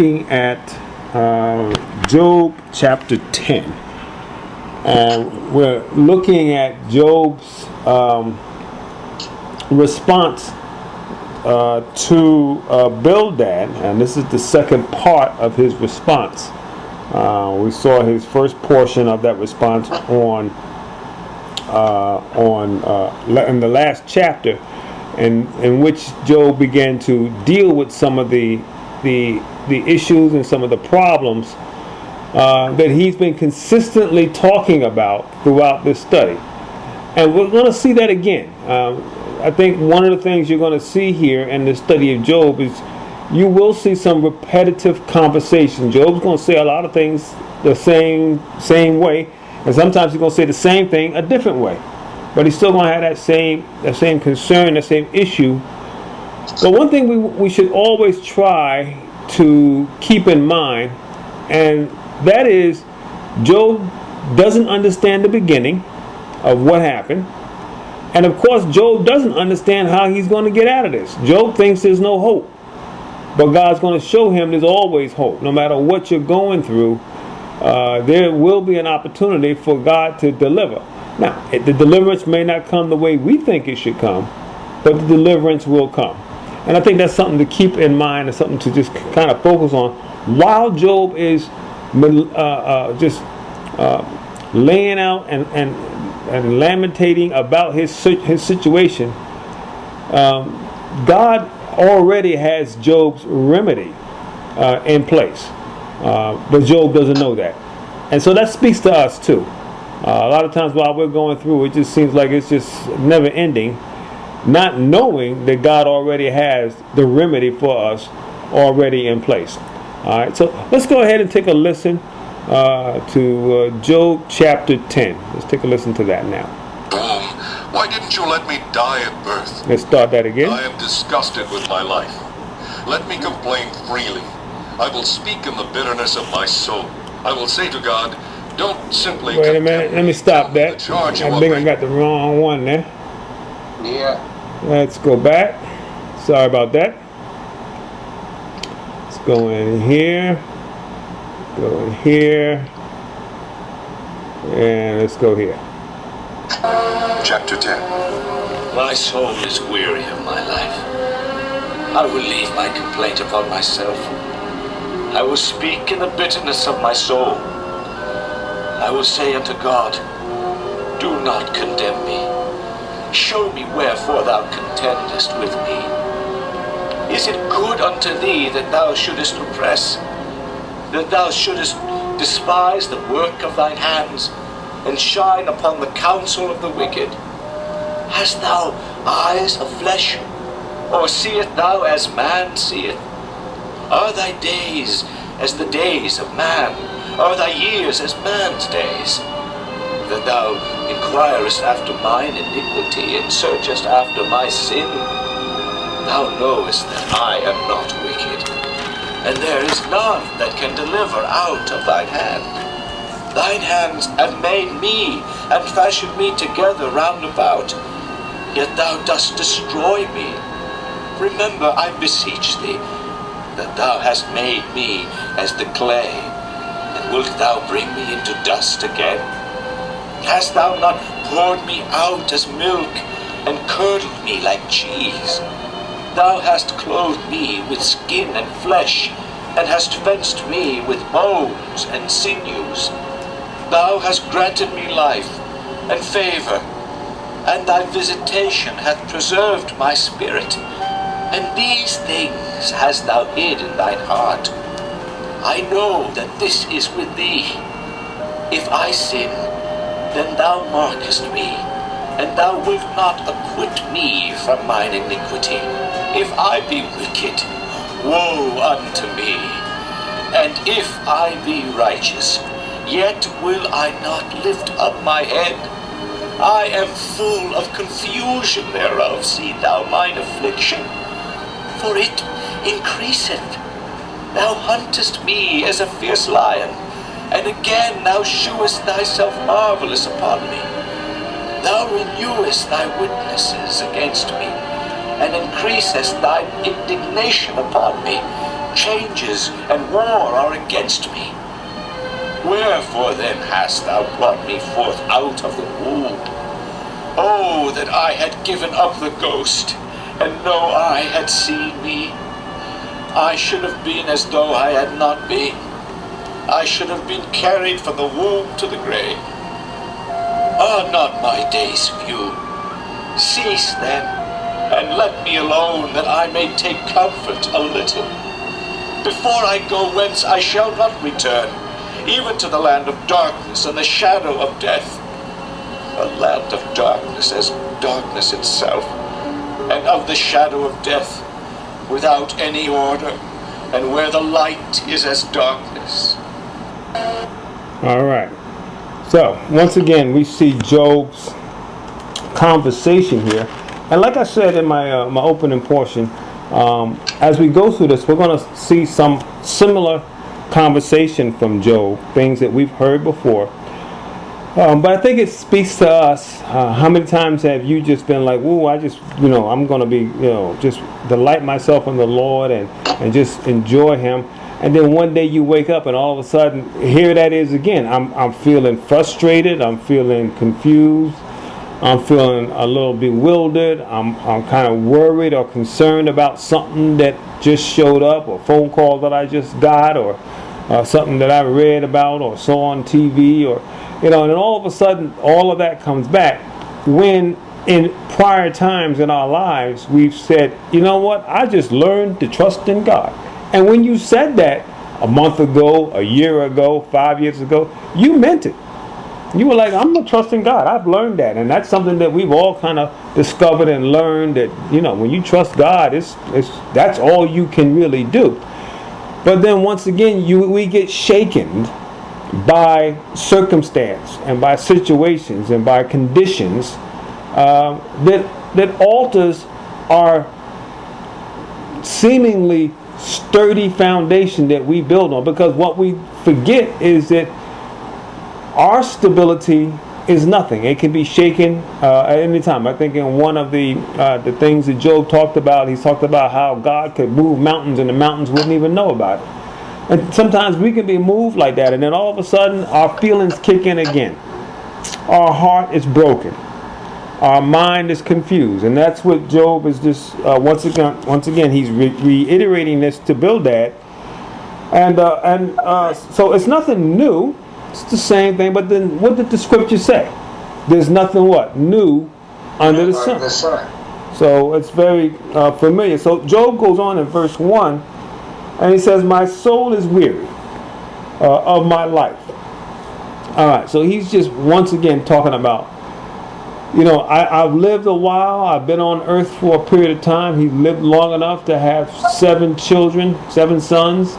looking at Job chapter 10. And we're looking at Job's response to Bildad, and this is the second part of his response. We saw his first portion of that response in the last chapter, in which Job began to deal with some of the issues and some of the problems that he's been consistently talking about throughout this study. And we're going to see that again. I think one of the things you're going to see here in the study of Job is you will see some repetitive conversation. Job's going to say a lot of things the same way, and sometimes he's going to say the same thing a different way. But he's still going to have that same concern, that same issue. But one thing we should always try to keep in mind, and that is, Job doesn't understand the beginning of what happened. And of course, Job doesn't understand how he's going to get out of this. Job thinks there's no hope. But God's going to show him there's always hope. No matter what you're going through, there will be an opportunity for God to deliver. Now, the deliverance may not come the way we think it should come, but the deliverance will come. And I think that's something to keep in mind and something to just kind of focus on while Job is just laying out and lamentating about his situation. God already has Job's remedy in place, but Job doesn't know that. And so that speaks to us too. A lot of times while we're going through, it just seems like it's just never ending, not knowing that God already has the remedy for us already in place. All right, so let's go ahead and take a listen to Job chapter 10. Let's take a listen to that now. Why didn't you let me die at birth? Let's start that again. I am disgusted with my life. Let me complain freely. I will speak in the bitterness of my soul. I will say to God, don't simply... Wait a minute, let me stop that. I think I got the wrong one there. Yeah. Let's go back. Sorry about that. Let's go in here. Go in here. And let's go here. Chapter 10. My soul is weary of my life. I will leave my complaint upon myself. I will speak in the bitterness of my soul. I will say unto God, do not condemn me. Show me wherefore thou contendest with me. Is it good unto thee that thou shouldest oppress, that thou shouldest despise the work of thine hands, and shine upon the counsel of the wicked? Hast thou eyes of flesh, or seest thou as man seeth? Are thy days as the days of man? Are thy years as man's days? That thou inquirest after mine iniquity, and searchest after my sin? Thou knowest that I am not wicked, and there is none that can deliver out of thine hand. Thine hands have made me, and fashioned me together round about. Yet thou dost destroy me. Remember, I beseech thee, that thou hast made me as the clay, and wilt thou bring me into dust again? Hast thou not poured me out as milk, and curdled me like cheese? Thou hast clothed me with skin and flesh, and hast fenced me with bones and sinews. Thou hast granted me life and favor, and thy visitation hath preserved my spirit. And these things hast thou hid in thine heart. I know that this is with thee. If I sin, then thou markest me, and thou wilt not acquit me from mine iniquity. If I be wicked, woe unto me. And if I be righteous, yet will I not lift up my head. I am full of confusion thereof, see thou mine affliction. For it increaseth. Thou huntest me as a fierce lion, and again thou shewest thyself marvelous upon me. Thou renewest thy witnesses against me, and increasest thine indignation upon me. changes and war are against me. Wherefore then hast thou brought me forth out of the womb? Oh, that I had given up the ghost, and no eye had seen me. I should have been as though I had not been. I should have been carried from the womb to the grave. Are not my days few? Cease then, and let me alone, that I may take comfort a little. Before I go whence I shall not return, even to the land of darkness and the shadow of death. A land of darkness as darkness itself, and of the shadow of death, without any order, and where the light is as darkness. All right. So once again, we see Job's conversation here, and like I said in my my opening portion, as we go through this, we're going to see some similar conversation from Job, things that we've heard before. But I think it speaks to us. How many times have you just been like, "Ooh, I just, I'm going to be, just delight myself in the Lord and just enjoy Him." And then one day you wake up and all of a sudden, here that is again. I'm feeling frustrated. I'm feeling confused. I'm feeling a little bewildered. I'm kind of worried or concerned about something that just showed up, or phone call that I just got, or something that I read about or saw on TV, or and then all of a sudden all of that comes back when in prior times in our lives we've said, you know what, I just learned to trust in God. And when you said that a month ago, a year ago, 5 years ago, you meant it. You were like, I'm going to trust in God. I've learned that. And that's something that we've all kind of discovered and learned, that, when you trust God, that's all you can really do. But then once again, we get shaken by circumstance and by situations and by conditions that alters our seemingly sturdy foundation that we build on. Because what we forget is that our stability is nothing. It can be shaken at any time. I think in one of the things that Job talked about, he talked about how God could move mountains and the mountains wouldn't even know about it. And sometimes we can be moved like that, and then all of a sudden our feelings kick in again. Our heart is broken. Our mind is confused, and that's what Job is just once again he's reiterating this to Bildad, and so it's nothing new. It's the same thing. But then what did the scripture say? There's nothing what new under the sun. So it's very familiar. So Job goes on in verse 1, and he says, "My soul is weary of my life." All right. So he's just once again talking about, I've lived a while. I've been on earth for a period of time. He lived long enough to have 7 children, 7 sons,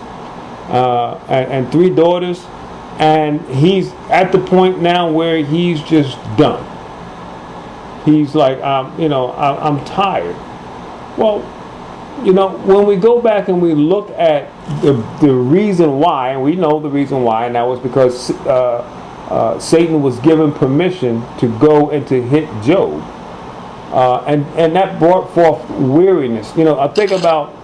and 3 daughters. And he's at the point now where he's just done. He's like, I'm tired. Well, when we go back and we look at the reason why, and we know the reason why, and that was because Satan was given permission to go and to hit Job, and that brought forth weariness. I think about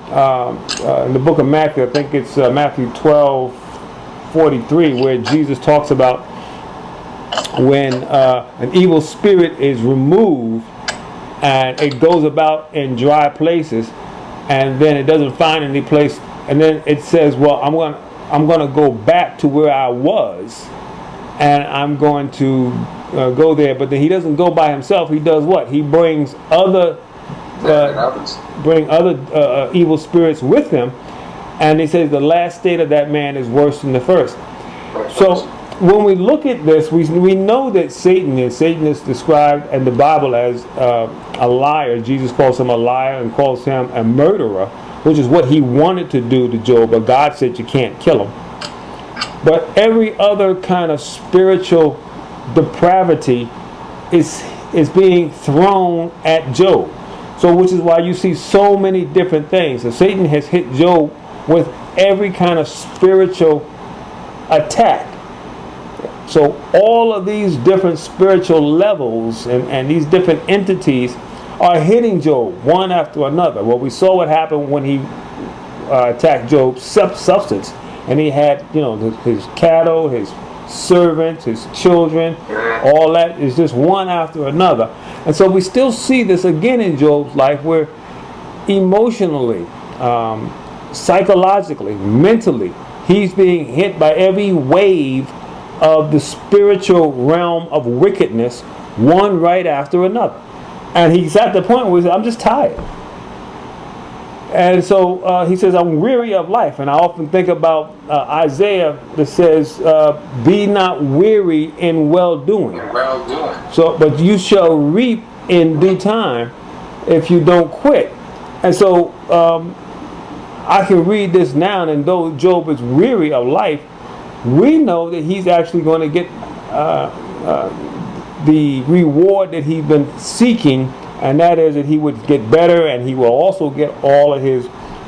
in the book of Matthew. I think it's Matthew 12:43, where Jesus talks about when an evil spirit is removed and it goes about in dry places, and then it doesn't find any place, and then it says, well, I'm going to go back to where I was, and I'm going to go there. But then he doesn't go by himself. He does what? He brings other evil spirits with him, and he says the last state of that man is worse than the first. So when we look at this, we know that Satan is described in the Bible as a liar. Jesus calls him a liar and calls him a murderer, which is what he wanted to do to Job, but God said you can't kill him. But every other kind of spiritual depravity is being thrown at Job. So which is why you see so many different things. So Satan has hit Job with every kind of spiritual attack. So all of these different spiritual levels and these different entities are hitting Job one after another. Well, we saw what happened when he attack Job's substance, and he had, you know, his cattle, his servants, his children, all that is just one after another. And so we still see this again in Job's life, where emotionally, psychologically, mentally, he's being hit by every wave of the spiritual realm of wickedness, one right after another. And he's at the point where he says, I'm just tired. And so he says, I'm weary of life. And I often think about Isaiah that says, be not weary in well-doing. So, but you shall reap in due time if you don't quit. And so I can read this now, and though Job is weary of life, we know that he's actually going to get the reward that he's been seeking, and that is that he would get better, and he will also get all of his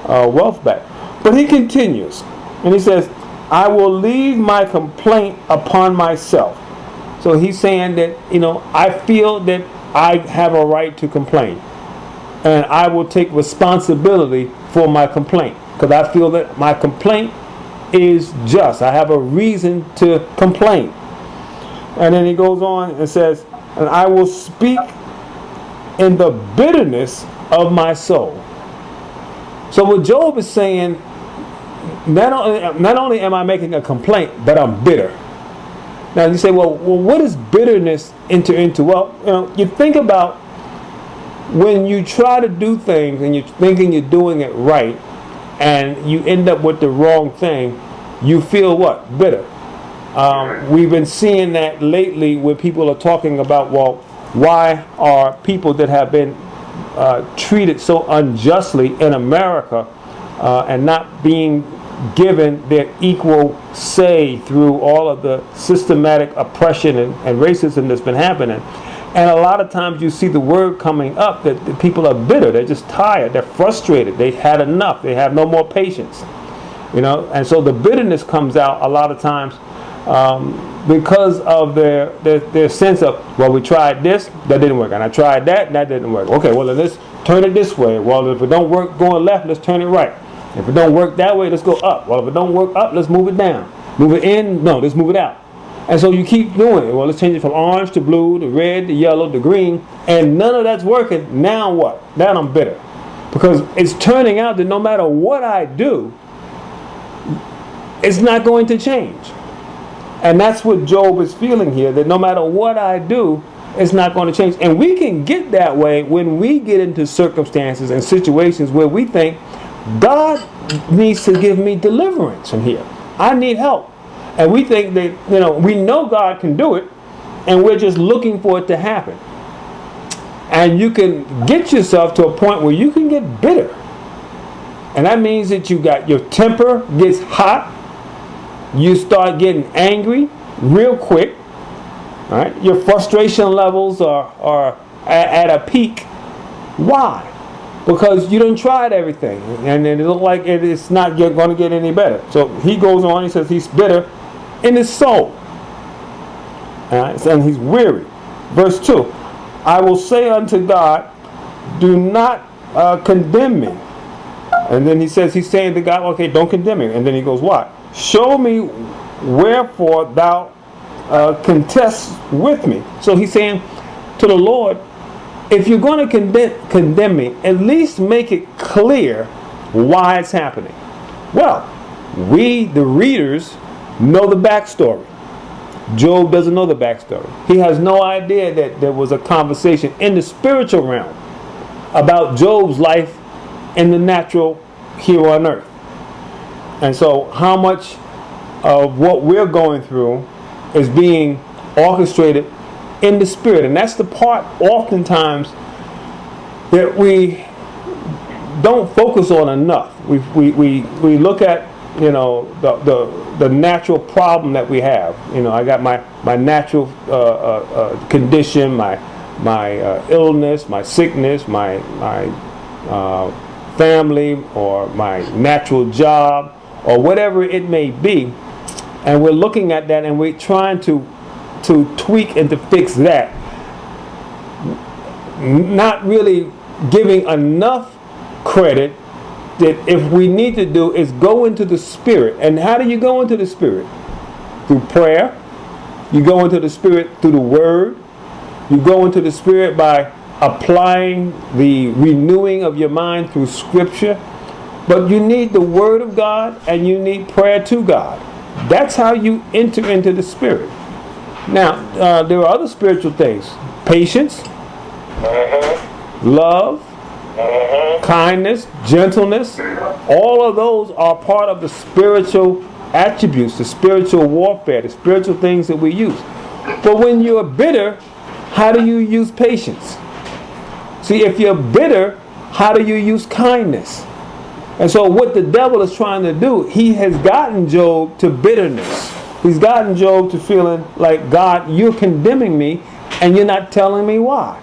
wealth back. But he continues, and he says, I will leave my complaint upon myself. So he's saying that, you know, I feel that I have a right to complain, and I will take responsibility for my complaint, because I feel that my complaint is just. I have a reason to complain. And then he goes on and says, and I will speak in the bitterness of my soul. So what Job is saying, not only am I making a complaint, but I'm bitter. Now you say, well, what does bitterness enter into? Well, you know, you think about when you try to do things and you're thinking you're doing it right, and you end up with the wrong thing, you feel what? Bitter. We've been seeing that lately where people are talking about, well, why are people that have been treated so unjustly in America and not being given their equal say through all of the systematic oppression and racism that's been happening? And a lot of times you see the word coming up that the people are bitter. They're just tired. They're frustrated. They had enough. They have no more patience. You know, and so the bitterness comes out a lot of times because of their sense of, well, we tried this, that didn't work, and I tried that, and that didn't work. Okay, well, then let's turn it this way. Well, if it don't work going left, let's turn it right. If it don't work that way, let's go up. Well, if it don't work up, let's move it down. Move it in? No, let's move it out. And so you keep doing it. Well, let's change it from orange to blue, to red, to yellow, to green, and none of that's working. Now what? Now I'm bitter. Because it's turning out that no matter what I do, it's not going to change. And that's what Job is feeling here, that no matter what I do, it's not going to change. And we can get that way when we get into circumstances and situations where we think, God needs to give me deliverance from here. I need help. And we think that, you know, we know God can do it, and we're just looking for it to happen. And you can get yourself to a point where you can get bitter. And that means that you got your temper gets hot. You start getting angry real quick. All right? Your frustration levels are at a peak. Why? Because you done tried everything, and it looks like it's not going to get any better. So he goes on, he says he's bitter in his soul. All right? And he's weary. Verse 2, I will say unto God, do not condemn me. And then he says, he's saying to God, okay, don't condemn me. And then he goes, what? Show me wherefore thou contest with me. So he's saying to the Lord, if you're going to condemn me, at least make it clear why it's happening. Well, we, the readers, know the backstory. Job doesn't know the backstory. He has no idea that there was a conversation in the spiritual realm about Job's life in the natural here on earth. And so how much of what we're going through is being orchestrated in the spirit. And that's the part oftentimes that we don't focus on enough. We look at, you know, the natural problem that we have. You know, I got my natural condition, my illness, my sickness, my family, or my natural job, or whatever it may be, and we're looking at that and we're trying to tweak and to fix that, not really giving enough credit that if we need to do is go into the Spirit. And how do you go into the Spirit? Through prayer. You go into the Spirit through the Word. You go into the Spirit by applying the renewing of your mind through Scripture. But you need the Word of God and you need prayer to God. That's how you enter into the Spirit. Now, there are other spiritual things. Patience, love, kindness, gentleness. All of those are part of the spiritual attributes, the spiritual warfare, the spiritual things that we use. But when you're bitter, how do you use patience? See, if you're bitter, how do you use kindness? And so what the devil is trying to do, he has gotten Job to bitterness. He's gotten Job to feeling like, God, you're condemning me and you're not telling me why.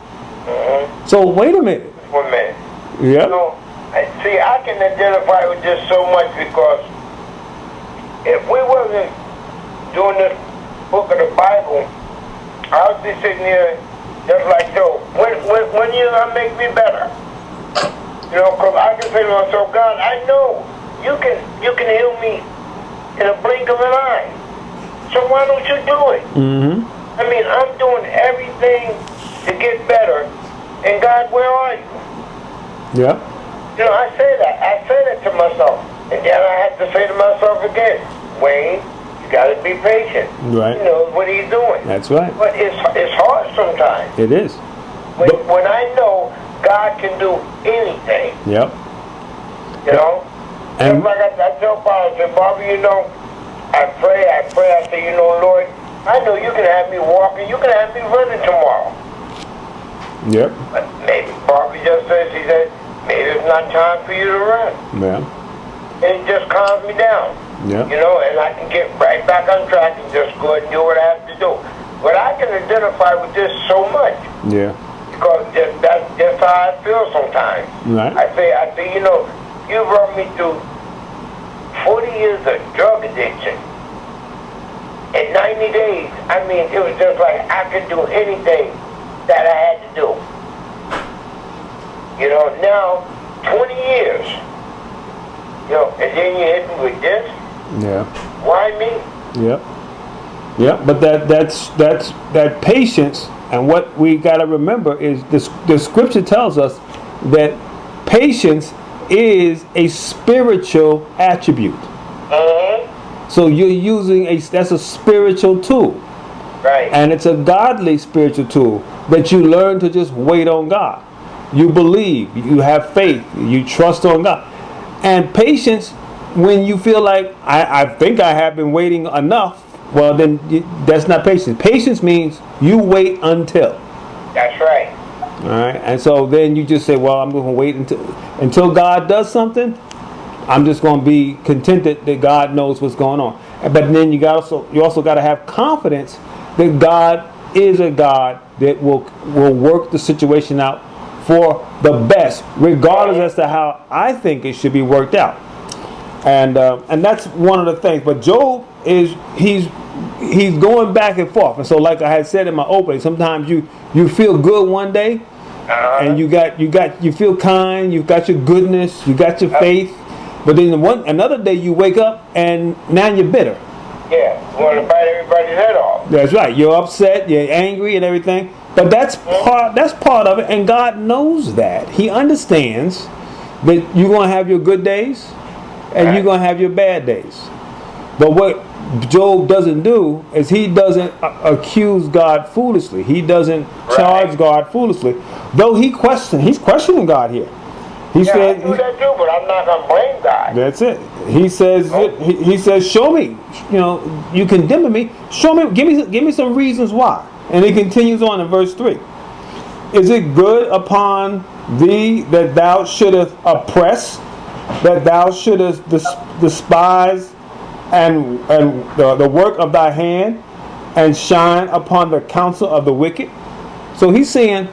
So wait a minute. 1 minute. Yeah. So, see, I can identify with this so much because if we wasn't doing this book of the Bible, I would be sitting here just like Job. When you gonna make me better? You know, because I can say to myself, God, I know you can heal me in a blink of an eye. So why don't you do it? I mean, I'm doing everything to get better, and God, where are you? Yeah. You know, I say that to myself, and then I have to say to myself again, Wayne, you got to be patient. Right. You know what he's doing. That's right. But it's hard sometimes. It is. When I know God can do anything. Yep. You know? And just like I tell Father, I say, Bobby, you know, I pray, I say, you know, Lord, I know you can have me walking, you can have me running tomorrow. Yep. But maybe Bobby just says, he said, maybe it's not time for you to run. Yeah. And it just calms me down. Yeah. You know, and I can get right back on track and just go ahead and do what I have to do. But I can identify with this so much. Yeah. Because that's just how I feel sometimes. Right. I say, you know, you brought me through 40 years of drug addiction. In 90 days, I mean, it was just like I could do anything that I had to do. You know, now, 20 years. You know, and then you hit me with this? Yeah. Why me? Yep. Yep. But that patience, and what we got to remember is the scripture tells us that patience is a spiritual attribute. So you're using that's a spiritual tool. Right. And it's a godly spiritual tool that you learn to just wait on God. You believe, you have faith, you trust on God. And patience, when you feel like, I think I have been waiting enough, well then that's not patience. Patience means you wait until. That's right. All right, and so then you just say, well, I'm going to wait until God does something. I'm just going to be contented that God knows what's going on. But then you also got to have confidence that God is a God that will work the situation out for the best, regardless as to how I think it should be worked out. And that's one of the things. But Job he's going back and forth. And so, like I had said in my opening, sometimes you feel good one day, and you feel kind, you've got your goodness, you got your faith. But then another day you wake up and now you're bitter. Yeah, you want to bite everybody's head off. That's right. You're upset, you're angry and everything. But that's part of it, and God knows that. He understands that you're going to have your good days and you're going to have your bad days. But what Job doesn't do is he doesn't accuse God foolishly. He doesn't charge God foolishly. Though he's questioning God here. He said, I do that too, but I'm not going to blame God. That's it. He says, he says, show me. You know, you condemn me. Show me. Give me some reasons why. And he continues on in verse 3. Is it good upon thee that thou shouldest oppress, that thou shouldest despise, and the work of thy hand, and shine upon the counsel of the wicked? So he's saying,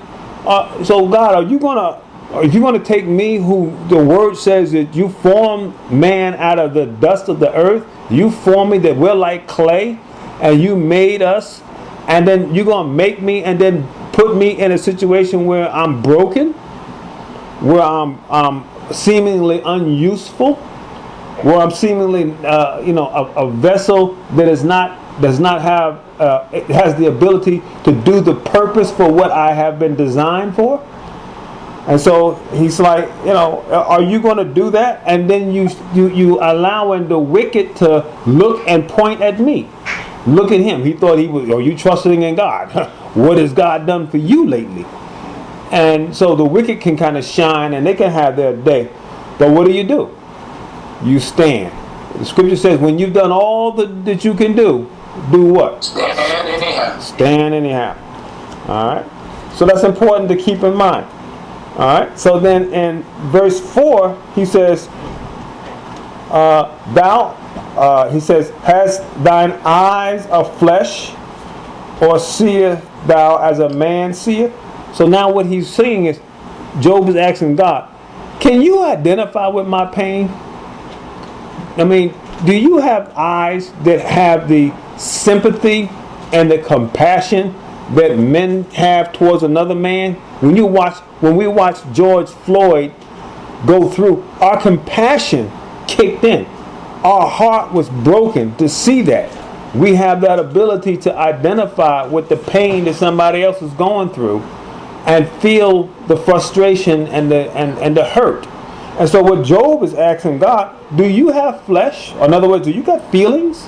so God, are you going to take me, who the word says that you formed man out of the dust of the earth? You formed me that we're like clay, and you made us, and then you're going to make me and then put me in a situation where I'm broken, where I'm seemingly unuseful, where I'm seemingly, a vessel that does not have, it has the ability to do the purpose for what I have been designed for. And so he's like, are you going to do that? And then you allowing the wicked to look and point at me. Look at him. He thought he was, are you trusting in God? What has God done for you lately? And so the wicked can kind of shine and they can have their day. But what do? You stand. The scripture says when you've done all that you can do what? Stand anyhow. Stand anyhow. All right. So that's important to keep in mind. All right. So then in verse 4, he says, he says, hast thine eyes of flesh, or seest thou as a man seeth? So now what he's saying is, Job is asking God, can you identify with my pain? I mean, do you have eyes that have the sympathy and the compassion that men have towards another man? When we watch George Floyd go through, our compassion kicked in. Our heart was broken to see that. We have that ability to identify with the pain that somebody else is going through and feel the frustration and the hurt. And so what Job is asking God, do you have flesh? In other words, do you got feelings?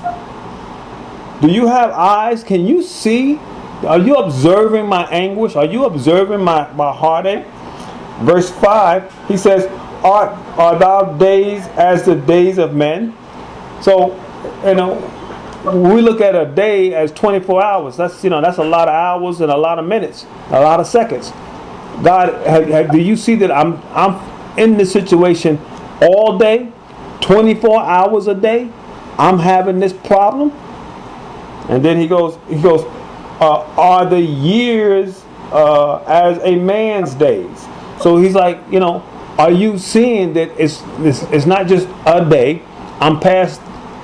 Do you have eyes? Can you see? Are you observing my anguish? Are you observing my heartache? Verse 5, he says, Are thou days as the days of men? So, we look at a day as 24 hours. That's a lot of hours and a lot of minutes, a lot of seconds. God, do you see that I'm in this situation all day, 24 hours a day? I'm having this problem. And then he goes, are the years as a man's days? So he's like, are you seeing that it's not just a day? I'm past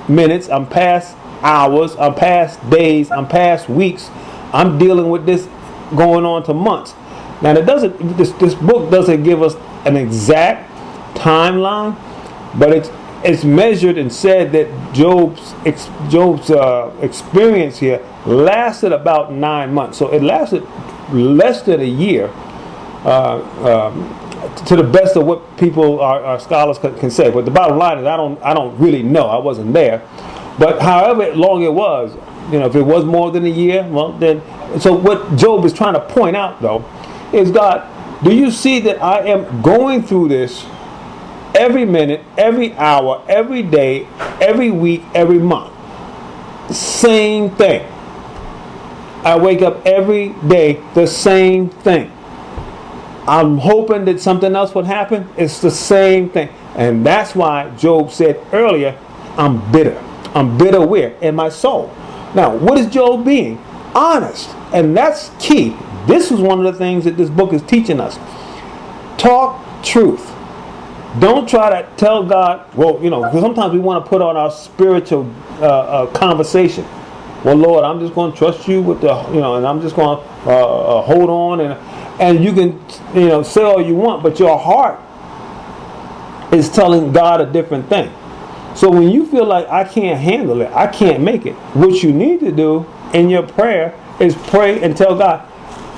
minutes, I'm past hours, I'm past days, I'm past weeks. I'm dealing with this going on to months. Now this book doesn't give us an exact timeline, but it's measured and said that Job's experience here lasted about 9 months. So it lasted less than a year, to the best of what people, our scholars can say. But the bottom line is I don't really know. I wasn't there. But however long it was, if it was more than a year, well then. So what Job is trying to point out though is, God, do you see that I am going through this every minute, every hour, every day, every week, every month? Same thing. I wake up every day, the same thing. I'm hoping that something else would happen. It's the same thing. And that's why Job said earlier, I'm bitter. I'm bitter where? In my soul. Now, what is Job being? Honest. And that's key. This is one of the things that this book is teaching us. Talk truth. Don't try to tell God, because sometimes we want to put on our spiritual conversation. Well, Lord, I'm just going to trust you with and I'm just going to hold on, and you can, say all you want, but your heart is telling God a different thing. So when you feel like I can't handle it, I can't make it, what you need to do in your prayer is pray and tell God,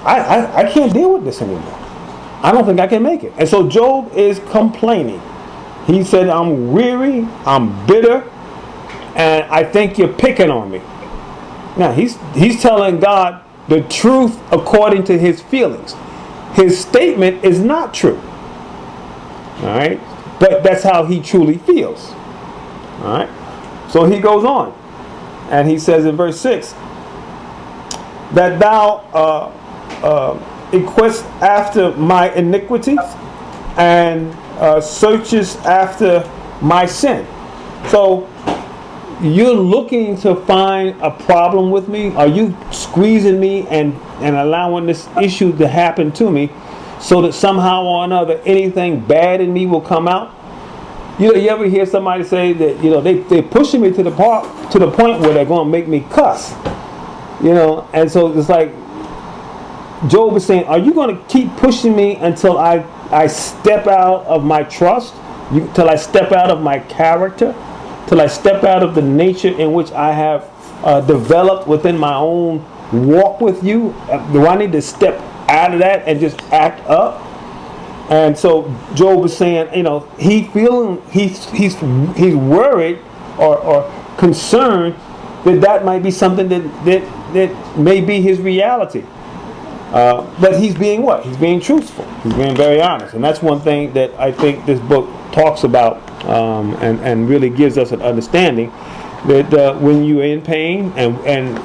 I can't deal with this anymore. I don't think I can make it. And so Job is complaining. He said, I'm weary, I'm bitter, and I think you're picking on me. Now, he's telling God the truth according to his feelings. His statement is not true. All right? But that's how he truly feels. All right? So he goes on. And he says in verse 6, that thou inquest after my iniquities and searchest after my sin. So you're looking to find a problem with me? Are you squeezing me and allowing this issue to happen to me so that somehow or another anything bad in me will come out? You ever hear somebody say that they're pushing me to the point where they're going to make me cuss? And so it's like Job is saying, are you going to keep pushing me until I I step out of my trust, till I step out of my character, till I step out of the nature in which I have developed within my own walk with you? Do I need to step out of that and just act up? And so Job is saying, he's worried or concerned that might be something that may be his reality. But he's being what? He's being truthful. He's being very honest. And that's one thing that I think this book talks about and really gives us an understanding that when you're in pain and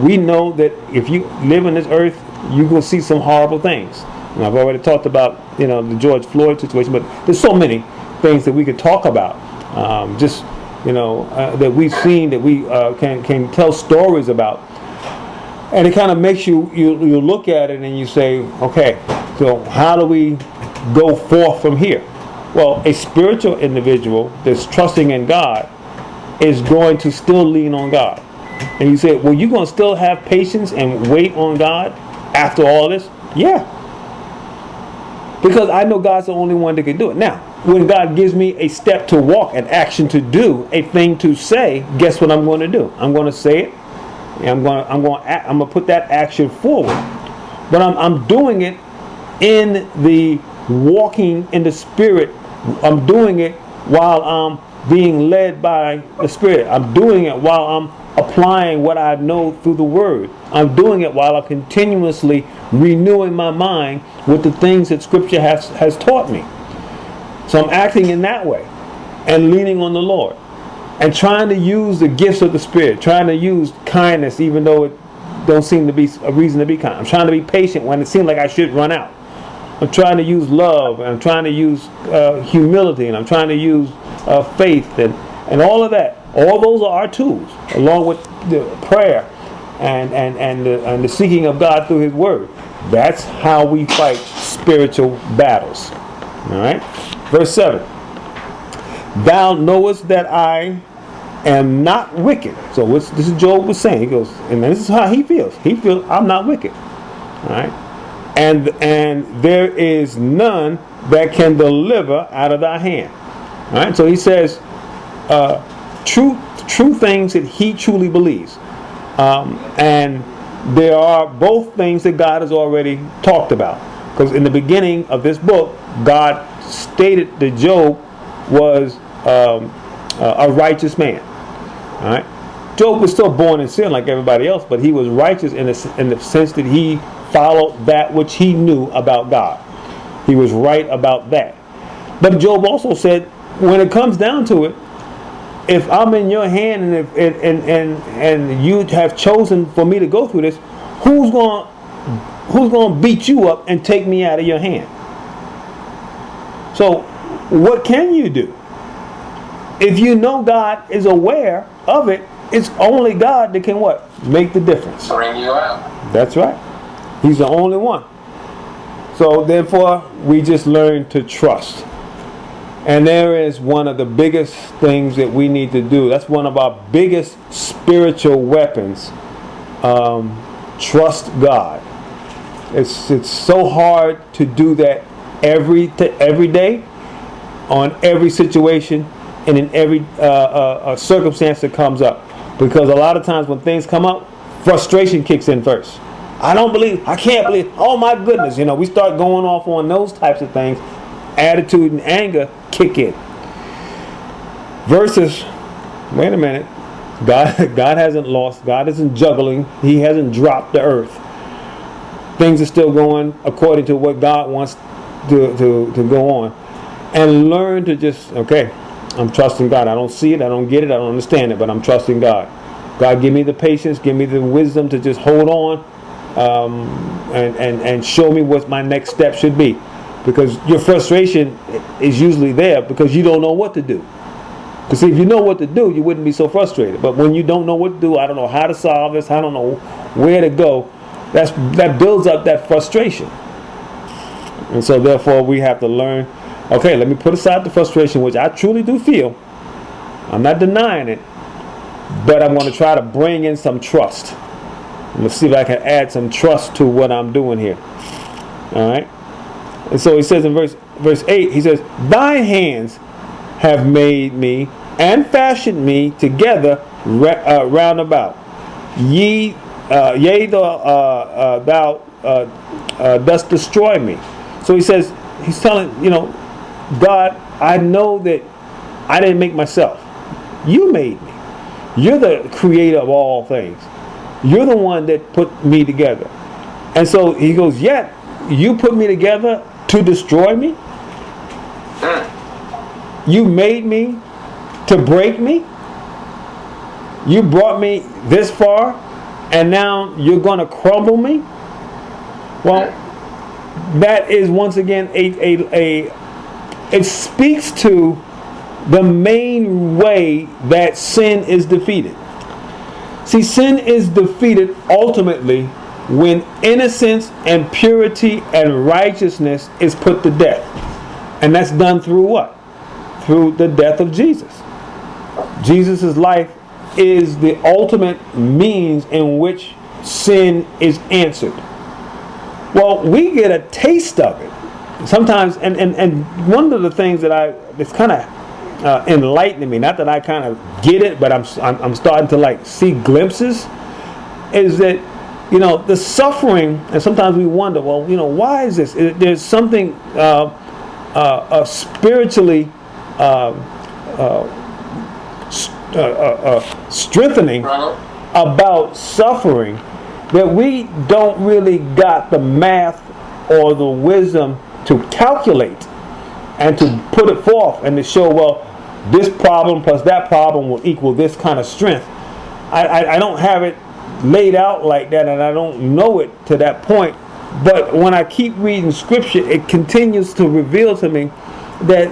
we know that if you live on this earth, you will see some horrible things. And I've already talked about the George Floyd situation, but there's so many things that we could talk about. That we've seen, that we can tell stories about, and it kind of makes you look at it and you say, okay, so how do we go forth from here? Well, a spiritual individual that's trusting in God is going to still lean on God. And you say, well, you're going to still have patience and wait on God after all this? Yeah. Because I know God's the only one that can do it. Now, when God gives me a step to walk, an action to do, a thing to say, guess what I'm going to do? I'm going to say it. I'm going to put that action forward. But I'm doing it in the walking in the Spirit. I'm doing it while I'm being led by the Spirit. I'm doing it while I'm applying what I know through the Word. I'm doing it while I'm continuously renewing my mind with the things that Scripture has taught me. So I'm acting in that way and leaning on the Lord and trying to use the gifts of the Spirit, trying to use kindness even though it don't seem to be a reason to be kind. I'm trying to be patient when it seems like I should run out. I'm trying to use love, and I'm trying to use humility, and I'm trying to use faith and all of that. All those are our tools, along with the prayer and the seeking of God through His Word. That's how we fight spiritual battles. All right? Verse 7. Thou knowest that I am not wicked. So this is Job was saying. He goes, and this is how he feels. He feels, I'm not wicked. All right? And there is none that can deliver out of thy hand. All right? So he says true things that he truly believes. And there are both things that God has already talked about. Because in the beginning of this book, God stated that Job was a righteous man. All right? Job was still born in sin like everybody else, but he was righteous in the sense that he followed that which he knew about God. He was right about that. But Job also said, when it comes down to it, if I'm in your hand and you have chosen for me to go through this, who's going to beat you up and take me out of your hand? So what can you do? If you know God is aware of it, it's only God that can what? Make the difference. Bring you out. That's right. He's the only one. So therefore, we just learn to trust. And there is one of the biggest things that we need to do. That's one of our biggest spiritual weapons. Trust God. It's so hard to do that every day, on every situation, and in every circumstance that comes up. Because a lot of times when things come up, frustration kicks in first. I can't believe, oh my goodness. We start going off on those types of things. Attitude and anger kick in. Versus, wait a minute, God hasn't lost. God isn't juggling. He hasn't dropped the earth. Things are still going according to what God wants to go on. And learn to just, okay, I'm trusting God. I don't see it. I don't get it. I don't understand it. But I'm trusting God. God, give me the patience. Give me the wisdom to just hold on and show me what my next step should be. Because your frustration is usually there because you don't know what to do. Because see, if you know what to do, you wouldn't be so frustrated. But when you don't know what to do, I don't know how to solve this, I don't know where to go, that builds up that frustration. And so therefore we have to learn, okay, let me put aside the frustration, which I truly do feel. I'm not denying it. But I'm going to try to bring in some trust. Let's see if I can add some trust to what I'm doing here. All right. And so he says in verse 8, he says, "Thy hands have made me and fashioned me together round about. Yea, thou dost destroy me." So he says, he's telling, God, I know that I didn't make myself. You made me. You're the creator of all things. You're the one that put me together. And so he goes, yet you put me together to destroy me? You made me to break me? You brought me this far and now you're going to crumble me? Well, that is once again it speaks to the main way that sin is defeated. See, sin is defeated ultimately when innocence and purity and righteousness is put to death. And that's done through what? Through the death of Jesus. Jesus' life is the ultimate means in which sin is answered. Well, we get a taste of it. Sometimes, and one of the things that's kind of enlightening me, not that I kind of get it, but I'm starting to like see glimpses, is that the suffering, and sometimes we wonder, well, why is this? There's something spiritually strengthening about suffering that we don't really got the math or the wisdom to calculate and to put it forth and to show, well, this problem plus that problem will equal this kind of strength. I don't have it laid out like that, and I don't know it to that point. But when I keep reading scripture, it continues to reveal to me that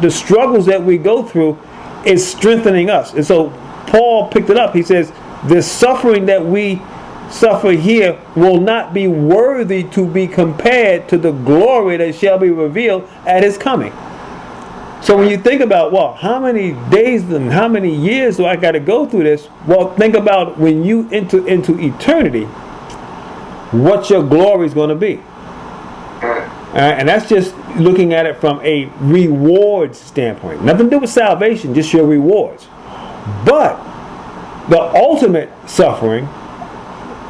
the struggles that we go through is strengthening us. And so Paul picked it up. He says, the suffering that we suffer here will not be worthy to be compared to the glory that shall be revealed at his coming. So when you think about, well, how many days and how many years do I got to go through this? Well, think about when you enter into eternity, what your glory is going to be. And that's just looking at it from a reward standpoint. Nothing to do with salvation, just your rewards. But the ultimate suffering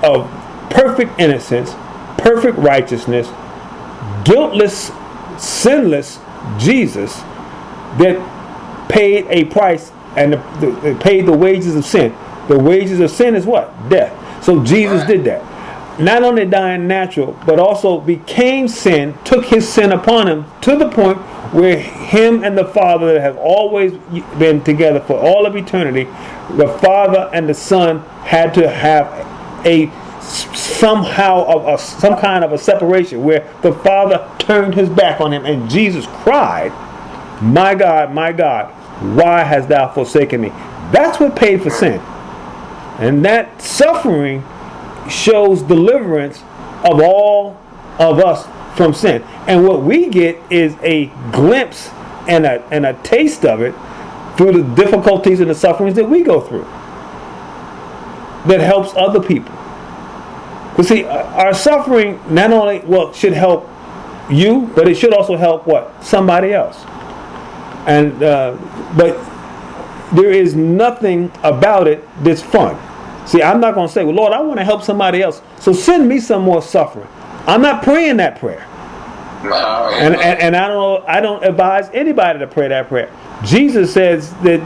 of perfect innocence, perfect righteousness, guiltless, sinless Jesus that paid a price and paid the wages of sin. The wages of sin is what? Death. So Jesus did that. Not only dying natural, but also became sin, took his sin upon him to the point where him and the Father that have always been together for all of eternity, the Father and the Son had to have some kind of a separation where the Father turned his back on him and Jesus cried, my God, why hast thou forsaken me?" That's what paid for sin. And that suffering shows deliverance of all of us from sin. And what we get is a glimpse and a taste of it through the difficulties and the sufferings that we go through. That helps other people. Because see, our suffering not only should help you, but it should also help what? Somebody else. And but there is nothing about it that's fun. See, I'm not going to say, well, Lord, I want to help somebody else, so send me some more suffering. I'm not praying that prayer. And I don't advise anybody to pray that prayer. Jesus says that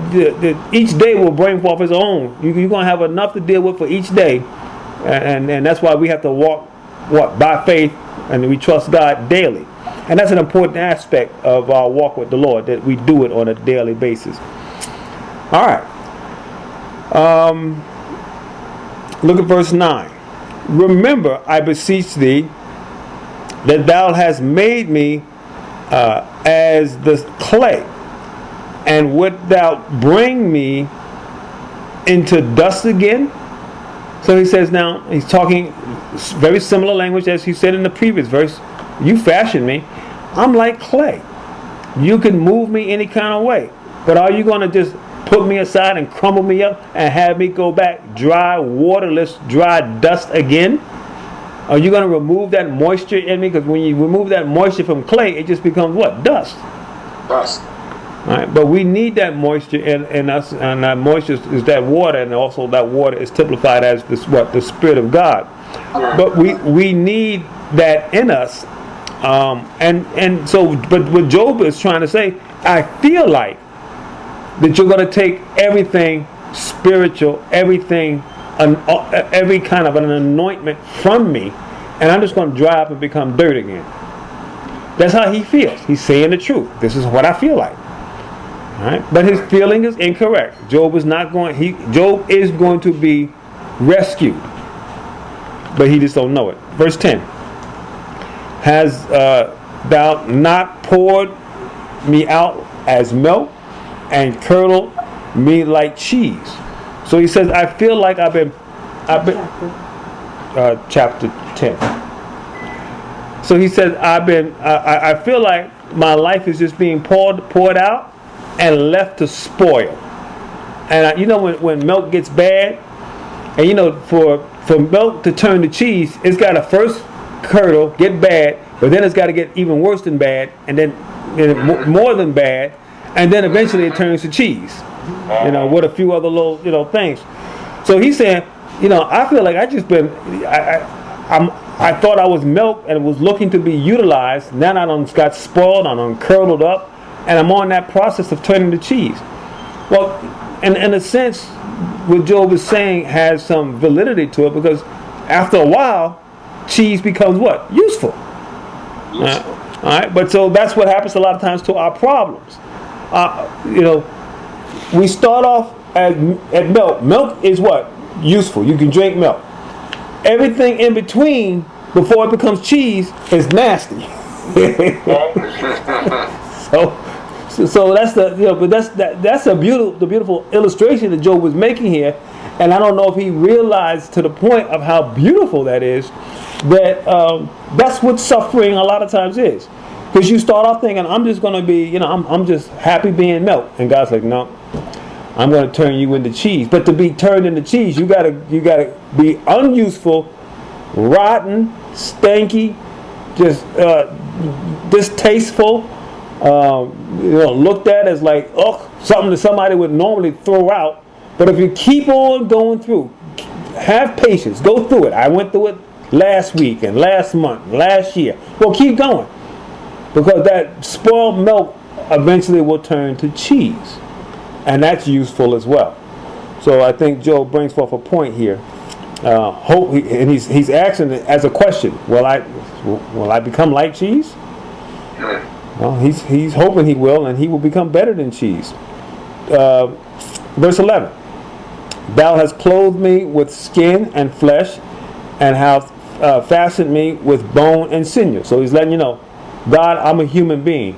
each day will bring forth his own. You're going to have enough to deal with for each day. And that's why we have to walk by faith, and we trust God daily. And that's an important aspect of our walk with the Lord, that we do it on a daily basis. All right. Look at verse 9. "Remember, I beseech thee, that thou hast made me as the clay, and wilt thou bring me into dust again?" So he says now, he's talking very similar language as he said in the previous verse. You fashioned me. I'm like clay. You can move me any kind of way. But are you going to just put me aside and crumble me up and have me go back dry, waterless, dry dust again? Are you going to remove that moisture in me? Because when you remove that moisture from clay, it just becomes what? Dust. Dust. All right? But we need that moisture in us, and that moisture is that water, and also that water is typified as this, what? The Spirit of God. But we need that in us. And so, but what Job is trying to say, I feel like that you're going to take everything spiritual, everything, every kind of an anointment from me, and I'm just going to dry up and become dirt again. That's how he feels. He's saying the truth. This is what I feel like. All right? But his feeling is incorrect. Job is not going. Job is going to be rescued, but he just don't know it. Verse 10. Has thou not poured me out as milk and curdled me like cheese? So he says, I feel like I've been chapter 10. So he says, I feel like my life is just being poured out and left to spoil. And you know when milk gets bad, and you know for milk to turn to cheese, it's got to first curdle, get bad, but then it's got to get even worse than bad, and then more than bad, and then eventually it turns to cheese. You know, with a few other little things. So he's saying, I feel like I thought I was milk and was looking to be utilized. Now I done got spoiled, I done curdled up, and I'm on that process of turning to cheese. Well, in a sense, what Job is saying has some validity to it, because after a while, cheese becomes what? Useful. All right, but so that's what happens a lot of times to our problems. We start off at milk. Milk is what? Useful. You can drink milk. Everything in between, before it becomes cheese, is nasty. So that's the beautiful illustration that Job was making here, and I don't know if he realized to the point of how beautiful that is. That's what suffering a lot of times is, because you start off thinking I'm just going to be, I'm just happy being milk, and God's like, no, I'm going to turn you into cheese. But to be turned into cheese, you gotta be unuseful, rotten, stanky, just distasteful, looked at as like something that somebody would normally throw out. But if you keep on going through, have patience, go through it. I went through it last week and last month, last year. Well, keep going, because that spoiled milk eventually will turn to cheese, and that's useful as well. So I think Job brings forth a point here. And he's asking it as a question: Will I become like cheese? Well, he's hoping he will, and he will become better than cheese. Verse 11: Thou hast clothed me with skin and flesh, and hast fastened me with bone and sinew. So he's letting you know, God, I'm a human being.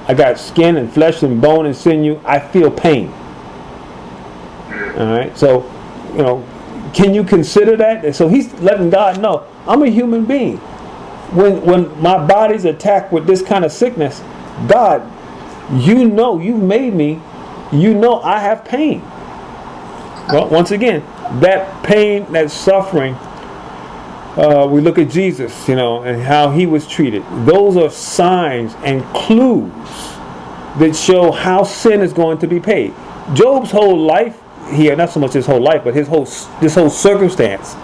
I got skin and flesh and bone and sinew. I feel pain. All right. So, can you consider that? So he's letting God know, I'm a human being. When my body's attacked with this kind of sickness, God, you've made me. I have pain. Well, once again, that pain, that suffering. We look at Jesus, and how he was treated. Those are signs and clues that show how sin is going to be paid. Job's whole life here, not so much his whole life, but this whole circumstance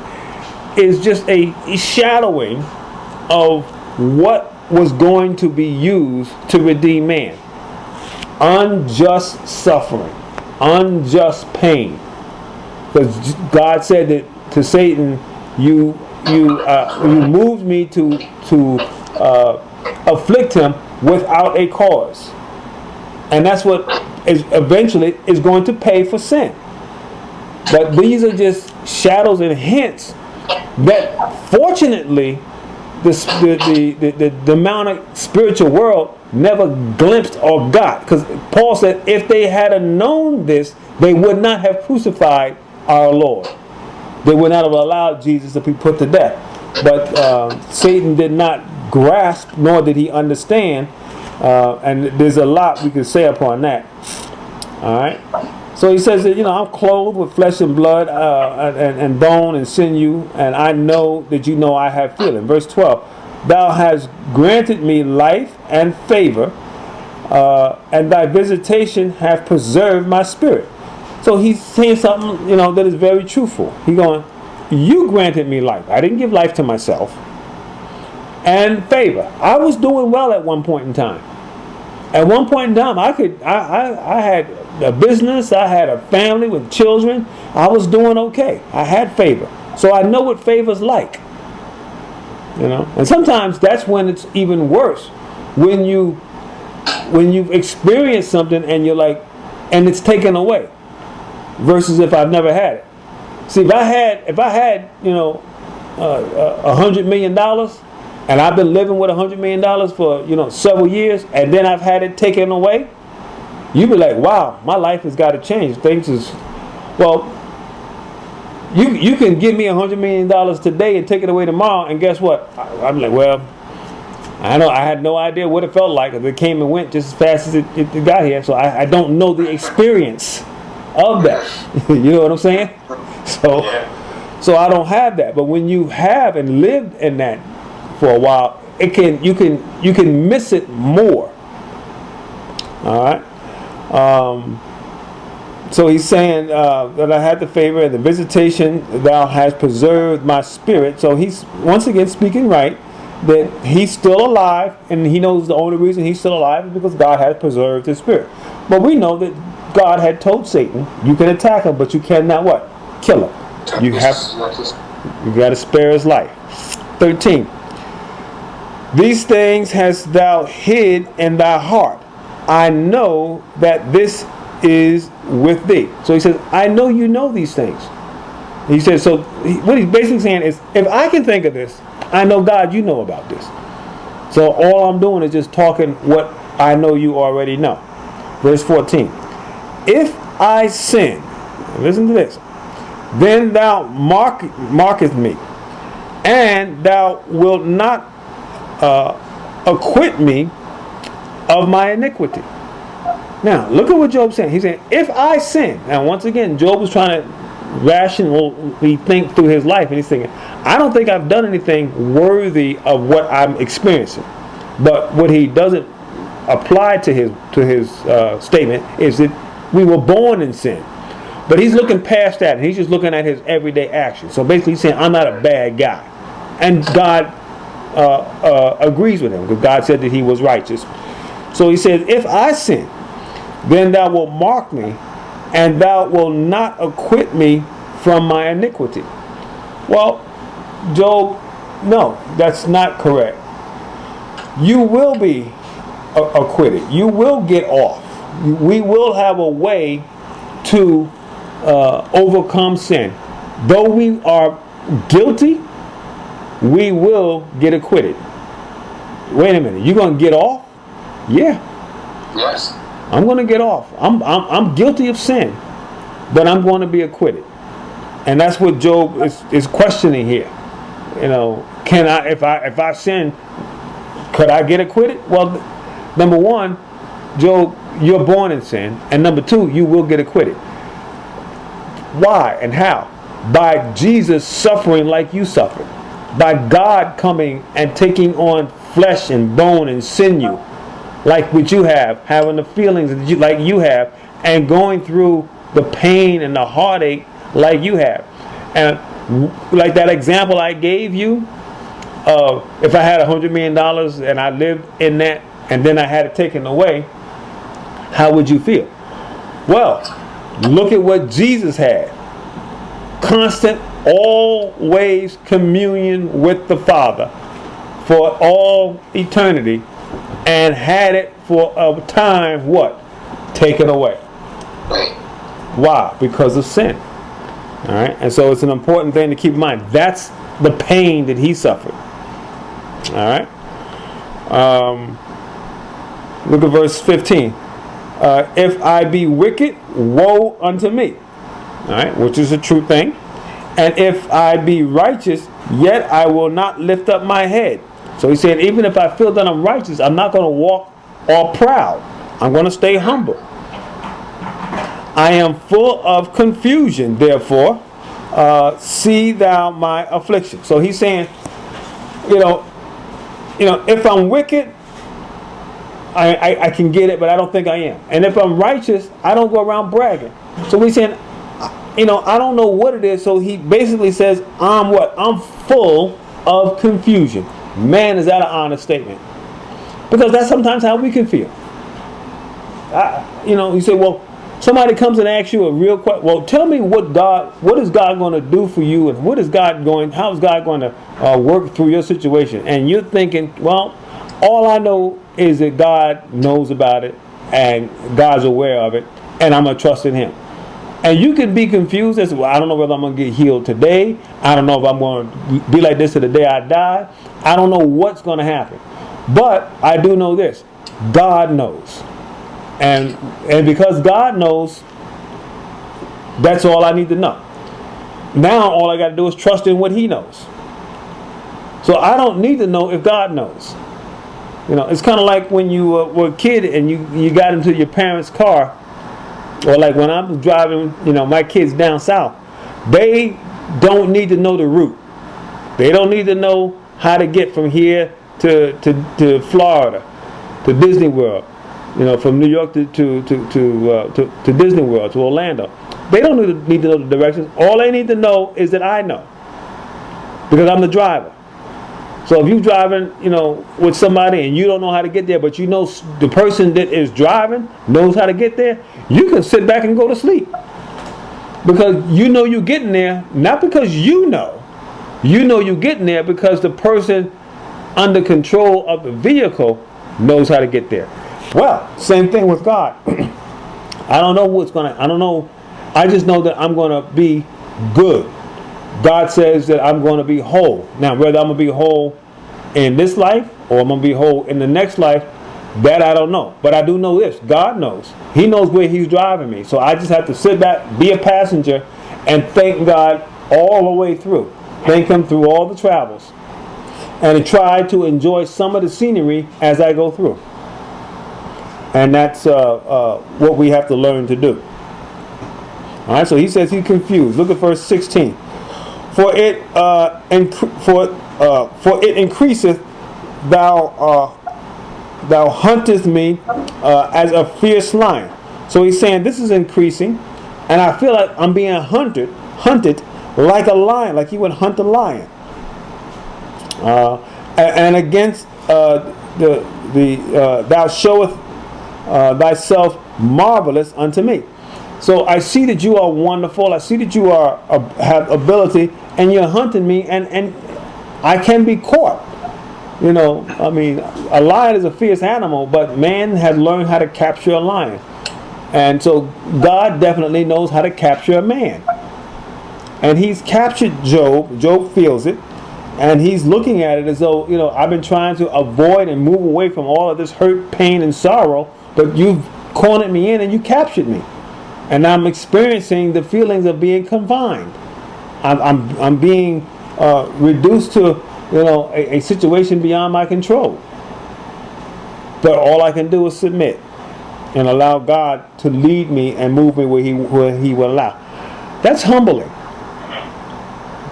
is just a shadowing of what was going to be used to redeem man. Unjust suffering, unjust pain. Because God said that to Satan, you moved me to afflict him without a cause, and that's what eventually is going to pay for sin. But these are just shadows and hints that, fortunately, the demonic spiritual world never glimpsed or got. Because Paul said, if they had known this, they would not have crucified our Lord. They would not have allowed Jesus to be put to death. But Satan did not grasp, nor did he understand. And there's a lot we could say upon that. All right. So he says that, I'm clothed with flesh and blood and bone and sinew, and I know that you know I have feeling. Verse 12, thou hast granted me life and favor, and thy visitation hath preserved my spirit. So he's saying something, that is very truthful. He's going, you granted me life. I didn't give life to myself. And favor. I was doing well at one point in time. At one point in time, I had a business, I had a family with children. I was doing okay. I had favor. So I know what favor's like. And sometimes that's when it's even worse. When you've experienced something and you're like, and it's taken away. Versus if I've never had it. See, if I had $100 million, and I've been living with $100 million for several years, and then I've had it taken away, you'd be like, wow, my life has got to change. Things is, well, you can give me $100 million today and take it away tomorrow, and guess what? I'm like, well, I know I had no idea what it felt like. It came and went just as fast as it got here, so I don't know the experience of that. You know what I'm saying? So I don't have that. But when you have and lived in that for a while, you can miss it more. All right. So he's saying that I had the favor and the visitation, thou hast preserved my spirit. So he's once again speaking right, that he's still alive, and he knows the only reason he's still alive is because God has preserved his spirit. But we know that God had told Satan, you can attack him, but you cannot what? Kill him. You got to spare his life. 13. These things hast thou hid in thy heart. I know that this is with thee. So he says, I know you know these things. He says, so what he's basically saying is, if I can think of this, I know, God, you know about this. So all I'm doing is just talking what I know you already know. Verse 14. If I sin, listen to this, then thou markest me, and thou wilt not acquit me of my iniquity. Now, look at what Job's saying. He's saying, if I sin, now once again, Job was trying to rationally think through his life, and he's thinking, I don't think I've done anything worthy of what I'm experiencing. But what he doesn't apply to his statement is that we were born in sin. But he's looking past that, and he's just looking at his everyday actions. So basically he's saying, I'm not a bad guy. And God agrees with him, because God said that he was righteous. So he says, if I sin, then thou wilt mark me, and thou wilt not acquit me from my iniquity. Well, Job, no, that's not correct. You will be acquitted. You will get off. We will have a way to overcome sin. Though we are guilty, we will get acquitted. Wait a minute, you're going to get off? Yeah. Yes. I'm going to get off. I'm guilty of sin, but I'm going to be acquitted. And that's what Job is questioning here. Can I, if I sin, could I get acquitted? Well, number one, Job, you're born in sin, and number two, you will get acquitted. Why and how? By Jesus suffering like you suffered. By God coming and taking on flesh and bone and sinew, like what you have, having the feelings that like you have, and going through the pain and the heartache like you have. And like that example I gave you, if I had $100 million and I lived in that, and then I had it taken away, how would you feel? Well, look at what Jesus had. Constant, always communion with the Father for all eternity, and had it for a time, what? Taken away. Why? Because of sin. All right, and so it's an important thing to keep in mind. That's the pain that he suffered. All right. Look at verse 15. If I be wicked, woe unto me. All right, which is a true thing. And if I be righteous, yet I will not lift up my head. So he said, even if I feel that I'm righteous, I'm not going to walk all proud. I'm going to stay humble. I am full of confusion, therefore, see thou my affliction. So he's saying, if I'm wicked, I can get it, but I don't think I am. And if I'm righteous, I don't go around bragging. So he's saying, I don't know what it is. So he basically says, I'm what? I'm full of confusion. Man, is that an honest statement? Because that's sometimes how we can feel. You say, well, somebody comes and asks you a real question. Well, tell me what is God going to do for you, and how is God going to work through your situation? And you're thinking, well, all I know is that God knows about it, and God's aware of it, and I'm going to trust in Him. And you can be confused as to, well, I don't know whether I'm going to get healed today. I don't know if I'm going to be like this to the day I die. I don't know what's going to happen. But I do know this. God knows. And because God knows, that's all I need to know. Now all I got to do is trust in what He knows. So I don't need to know if God knows. It's kind of like when you were a kid and you got into your parents' car, or like when I'm driving, my kids down south, they don't need to know the route. They don't need to know how to get from here to Florida, to Disney World, from New York to Disney World, to Orlando. They don't need to know the directions. All they need to know is that I know, because I'm the driver. So if you're driving, with somebody and you don't know how to get there, but the person that is driving knows how to get there, you can sit back and go to sleep. Because you're getting there, not because you know you're getting there because the person under control of the vehicle knows how to get there. Well, same thing with God. I don't know. I just know that I'm going to be good. God says that I'm going to be whole. Now, whether I'm going to be whole in this life or I'm going to be whole in the next life, that I don't know. But I do know this. God knows. He knows where He's driving me. So I just have to sit back, be a passenger, and thank God all the way through. Thank Him through all the travels. And try to enjoy some of the scenery as I go through. And that's what we have to learn to do. All right, so he says he's confused. Look at verse 16. For it increaseth, thou huntest me as a fierce lion. So he's saying this is increasing, and I feel like I'm being hunted like a lion, like he would hunt a lion. And against thou showeth thyself marvelous unto me. So I see that you are wonderful. I see that you have ability, and you're hunting me, and I can be caught. A lion is a fierce animal, but man has learned how to capture a lion. And so God definitely knows how to capture a man. And He's captured Job. Job feels it. And he's looking at it as though, I've been trying to avoid and move away from all of this hurt, pain, and sorrow, but you've cornered me in and you captured me. And I'm experiencing the feelings of being confined. I'm being reduced to, a situation beyond my control. But all I can do is submit and allow God to lead me and move me where He will allow. That's humbling.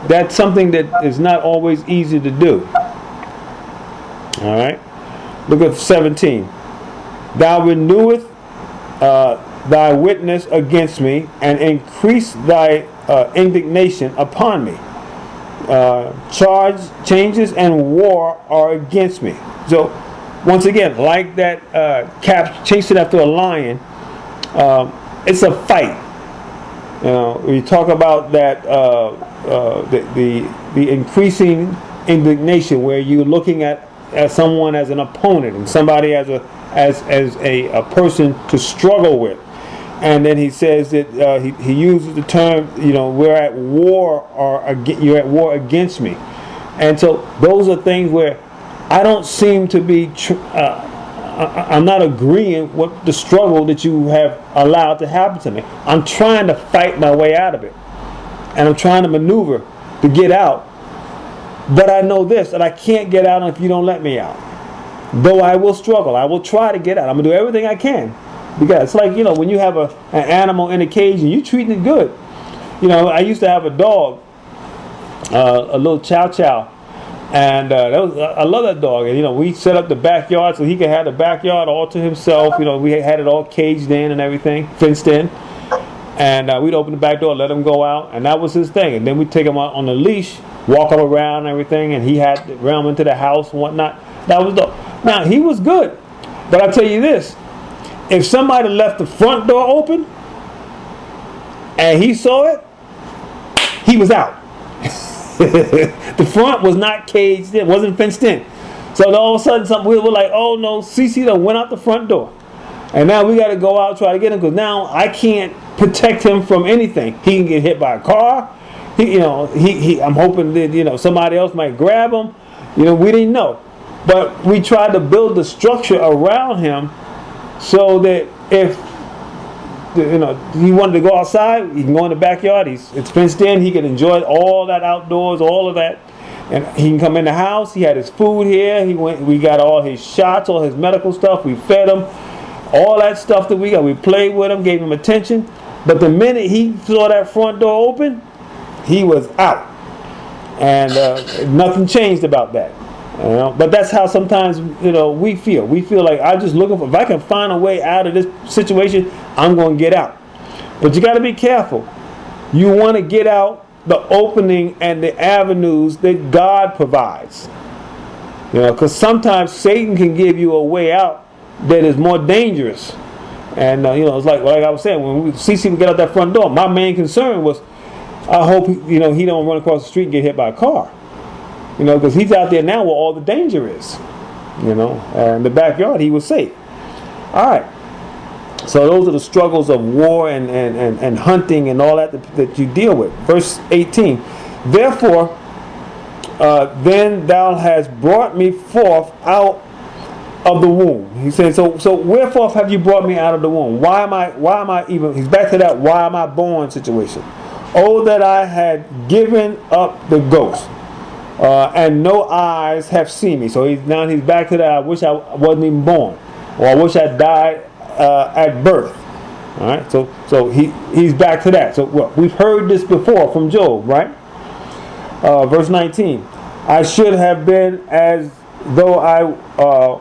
That's something that is not always easy to do. All right. Look at 17. Thou reneweth thy witness against me, and increase thy indignation upon me. Changes and war are against me. So, once again, like that chasing after a lion, it's a fight. We talk about that the increasing indignation, where you're looking at someone as an opponent and somebody as a person to struggle with. And then he says that he uses the term, we're at war, or you're at war against me. And so those are things where I don't seem to be, I'm not agreeing with the struggle that you have allowed to happen to me. I'm trying to fight my way out of it. And I'm trying to maneuver to get out. But I know this, that I can't get out if you don't let me out. Though I will struggle. I will try to get out. I'm going to do everything I can. Because it's like, when you have an animal in a cage and you treating it good. I used to have a dog, a little chow chow, and I love that dog. And we set up the backyard so he could have the backyard all to himself. We had it all caged in and everything, fenced in, and we'd open the back door, let him go out, and that was his thing. And then we'd take him out on a leash, walk him around and everything, and he had to run into the house and whatnot. That was now he was good, but I tell you this: if somebody left the front door open and he saw it, he was out. The front was not caged in, wasn't fenced in. So all of a sudden, we were like, oh no, CC done went out the front door. And now we got to go out and try to get him, because now I can't protect him from anything. He can get hit by a car. I'm hoping that, somebody else might grab him. We didn't know. But we tried to build the structure around him so that if he wanted to go outside, he can go in the backyard. It's fenced in. He can enjoy all that outdoors, all of that, and he can come in the house. He had his food here. We got all his shots, all his medical stuff. We fed him, all that stuff that we got. We played with him, gave him attention. But the minute he saw that front door open, he was out, and nothing changed about that. But that's how sometimes we feel. We feel like I'm just looking for, if I can find a way out of this situation, I'm going to get out. But you got to be careful. You want to get out the opening and the avenues that God provides. Because sometimes Satan can give you a way out that is more dangerous. And it's like I was saying, when CC would get out that front door, my main concern was, I hope he don't run across the street and get hit by a car. Because he's out there now where all the danger is. In the backyard, he was safe. All right. So those are the struggles of war and hunting and all that you deal with. Verse 18. Therefore, then thou hast brought me forth out of the womb. He said, so wherefore have you brought me out of the womb? Why am I even, he's back to that why am I born situation. Oh, that I had given up the ghost. And no eyes have seen me. So he's back to that. I wish I wasn't even born, or I wish I died at birth. All right. So he's back to that. So we've heard this before from Job, right? Verse 19. I should have been as though I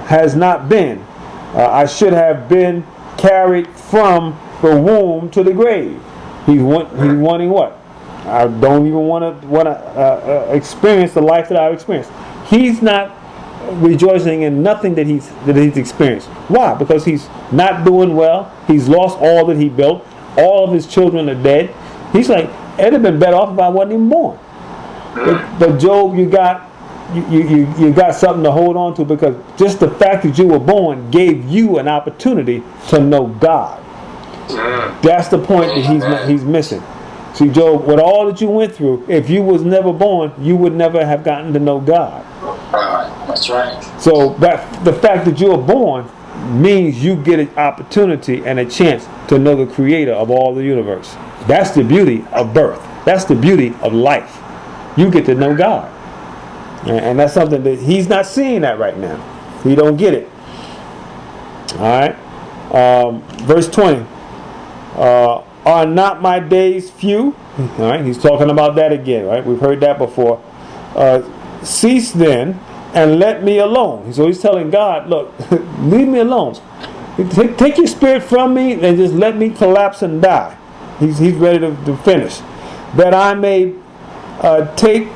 has not been. I should have been carried from the womb to the grave. He's wanting what? I don't even want to experience the life that I've experienced. He's not rejoicing in nothing that he's experienced. Why? Because he's not doing well. He's lost all that he built. All of his children are dead. He's like, it'd have been better off if I wasn't even born. But Job, you got something to hold on to, because just the fact that you were born gave you an opportunity to know God. That's the point that he's missing. See, Job, with all that you went through, if you was never born, you would never have gotten to know God. That's right. So the fact that you were born means you get an opportunity and a chance to know the creator of all the universe. That's the beauty of birth. That's the beauty of life. You get to know God. And that's something that he's not seeing that right now. He don't get it. All right. Verse 20. Are not my days few? All right, he's talking about that again, right? We've heard that before. Cease then and let me alone. So he's telling God, look, leave me alone. Take your spirit from me and just let me collapse and die. He's ready to finish. That I may take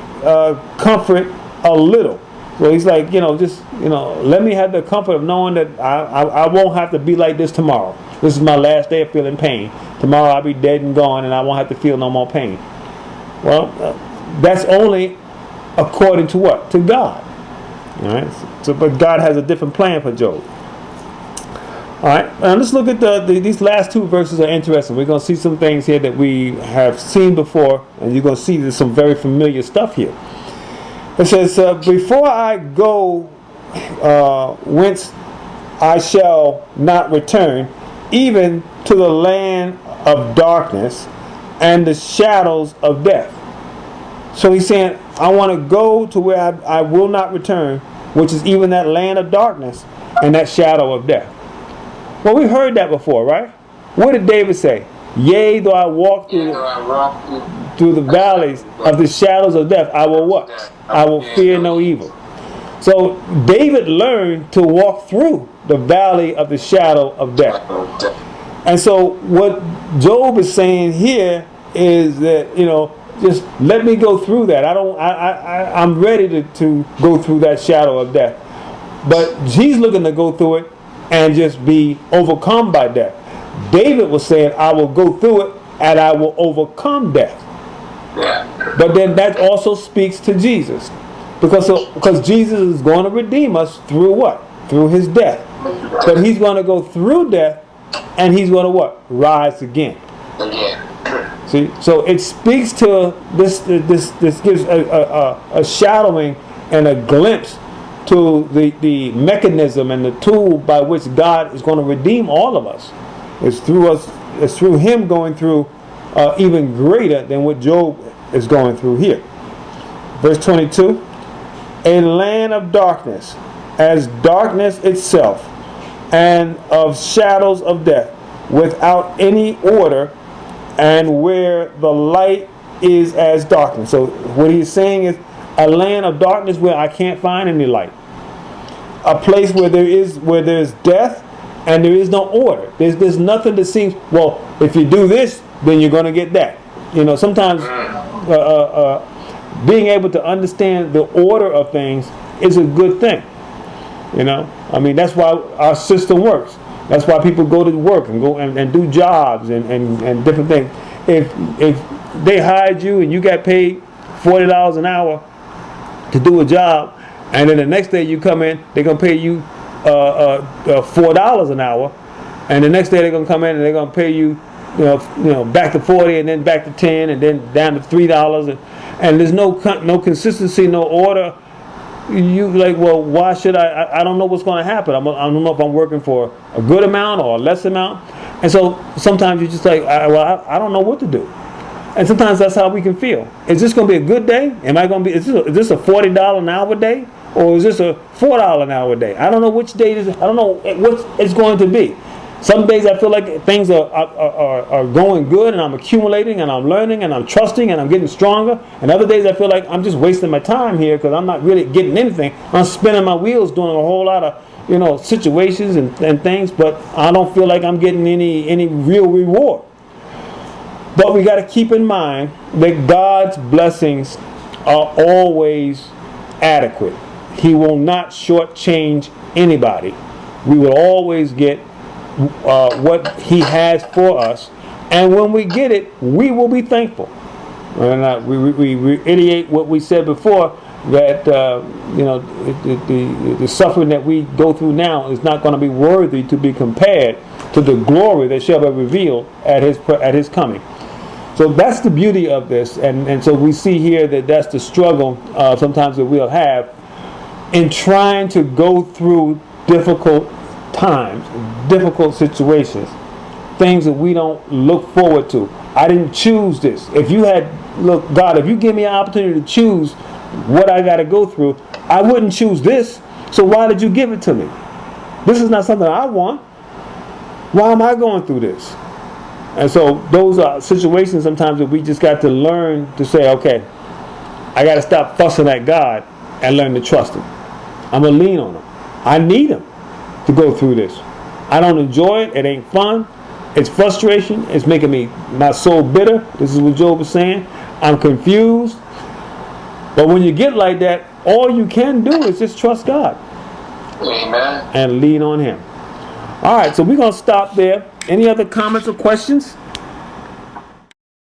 comfort a little. So he's like, let me have the comfort of knowing that I won't have to be like this tomorrow. This is my last day of feeling pain. Tomorrow I'll be dead and gone, and I won't have to feel no more pain. Well, that's only according to what? To God. All right. So, but God has a different plan for Job. All right. Now let's look at these last two verses are interesting. We're going to see some things here that we have seen before, and you're going to see there's some very familiar stuff here. It says, before I go whence I shall not return, even to the land of darkness and the shadows of death. So he's saying, I want to go to where I will not return, which is even that land of darkness and that shadow of death. Well, we heard that before, right? What did David say? Yea, though I walk through the valleys of the shadows of death, I will what? I will fear no evil. So David learned to walk through the valley of the shadow of death. And so what Job is saying here is that, just let me go through that. I'm ready to go through that shadow of death. But he's looking to go through it and just be overcome by death. David was saying, I will go through it and I will overcome death. But then that also speaks to Jesus. Because Jesus is going to redeem us through what? Through his death. But he's going to go through death and he's going to what? Rise again. See, so it speaks to this gives a shadowing and a glimpse to the mechanism and the tool by which God is going to redeem all of us. It's through us. It's through him going through even greater than what Job is going through here. Verse 22, a land of darkness, as darkness itself, and of shadows of death, without any order, and where the light is as darkness. So what he's saying is a land of darkness where I can't find any light. A place where there's death and there is no order. There's nothing that seems, well, if you do this, then you're going to get that. Sometimes being able to understand the order of things is a good thing. I mean, that's why our system works. That's why people go to work and go and do jobs and different things. If they hired you and you got paid $40 an hour to do a job, and then the next day you come in, they're gonna pay you $4 an hour, and the next day they're gonna come in and they're gonna pay you, back to 40 and then back to 10 and then down to $3, and there's no consistency, no order. You like, well, why should I don't know what's going to happen. I don't know if I'm working for a good amount or a less amount. And so sometimes you're just like, I don't know what to do. And sometimes that's how we can feel. Is this going to be a good day? Is this a $40 an hour day? Or is this a $4 an hour day? I don't know which day it is. I don't know what it's going to be. Some days I feel like things are going good and I'm accumulating and I'm learning and I'm trusting and I'm getting stronger. And other days I feel like I'm just wasting my time here because I'm not really getting anything. I'm spinning my wheels doing a whole lot of situations and things, but I don't feel like I'm getting any real reward. But we got to keep in mind that God's blessings are always adequate. He will not shortchange anybody. We will always get what he has for us, and when we get it, we will be thankful. And we reiterate what we said before, that the suffering that we go through now is not going to be worthy to be compared to the glory that shall be revealed at his coming. So that's the beauty of this, and so we see here that that's the struggle sometimes that we'll have in trying to go through difficult times, difficult situations, things that we don't look forward to. I didn't choose this. If you give me an opportunity to choose what I got to go through, I wouldn't choose this. So why did you give it to me? This is not something I want. Why am I going through this? And so those are situations sometimes that we just got to learn to say, okay, I got to stop fussing at God and learn to trust him. I'm going to lean on him. I need him to go through this. I don't enjoy it. It ain't fun. It's frustration. It's making my soul bitter. This is what Job is saying. I'm confused. But when you get like that, all you can do is just trust God. Amen. And lean on him. All right, so we're going to stop there. Any other comments or questions?